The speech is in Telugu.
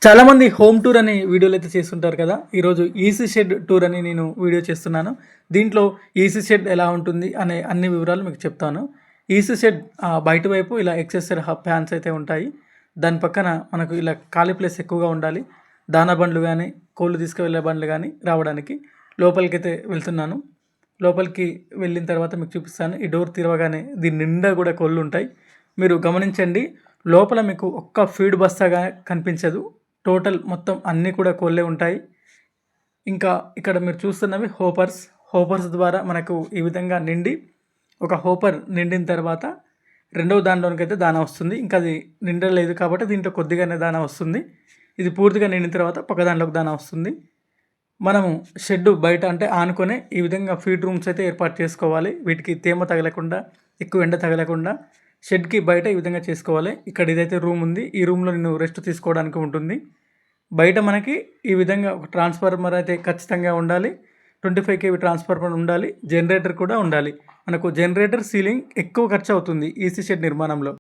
చాలామంది హోమ్ టూర్ అనే వీడియోలు అయితే చేస్తుంటారు కదా. ఈరోజు ఈసీ షెడ్ టూర్ అని నేను వీడియో చేస్తున్నాను. దీంట్లో ఈసీ షెడ్ ఎలా ఉంటుంది అనే అన్ని వివరాలు మీకు చెప్తాను. ఈసీ షెడ్ బయట వైపు ఇలా ఎక్సెసర్ ఫ్యాన్స్ అయితే ఉంటాయి. దాని పక్కన మనకు ఇలా ఖాళీ ప్లేస్ ఎక్కువగా ఉండాలి. దానా బండ్లు కానీ, కోళ్ళు తీసుకువెళ్ళే బండ్లు కానీ రావడానికి. లోపలికైతే వెళ్తున్నాను. లోపలికి వెళ్ళిన తర్వాత మీకు చూపిస్తాను. ఈ డోర్ తెరవగానే దీని నిండా కూడా కోళ్ళు ఉంటాయి. మీరు గమనించండి, లోపల మీకు ఒక్క ఫీడ్ బస్తాగా కనిపించదు. టోటల్ మొత్తం అన్నీ కూడా కోళ్ళే ఉంటాయి. ఇంకా ఇక్కడ మీరు చూస్తున్నవి హోపర్స్ ద్వారా మనకు ఈ విధంగా నిండి, ఒక హోపర్ నిండిన తర్వాత రెండవ దానిలోనికైతే దానా వస్తుంది. ఇంకా అది నిండలేదు కాబట్టి దీంట్లో కొద్దిగానే దానా వస్తుంది. ఇది పూర్తిగా నిండిన తర్వాత పక్క దాంట్లోకి దానా వస్తుంది. మనము షెడ్ బయట అంటే ఆనుకొనే ఈ విధంగా ఫీడ్ రూమ్స్ అయితే ఏర్పాటు చేసుకోవాలి. వీటికి తేమ తగలకుండా, ఎక్కువ ఎండ తగలకుండా షెడ్కి బయట ఈ విధంగా చేసుకోవాలి. ఇక్కడ ఇదైతే రూమ్ ఉంది. ఈ రూమ్లో నేను రెస్ట్ తీసుకోవడానికి ఉంటుంది. బయట మనకి ఈ విధంగా ఒక ట్రాన్స్ఫార్మర్ అయితే ఖచ్చితంగా ఉండాలి. 25 kV ట్రాన్స్ఫార్మర్ ఉండాలి. జనరేటర్ కూడా ఉండాలి. మనకు జనరేటర్ సీలింగ్ ఎక్కువ ఖర్చు అవుతుంది ఈసీ షెడ్ నిర్మాణంలో.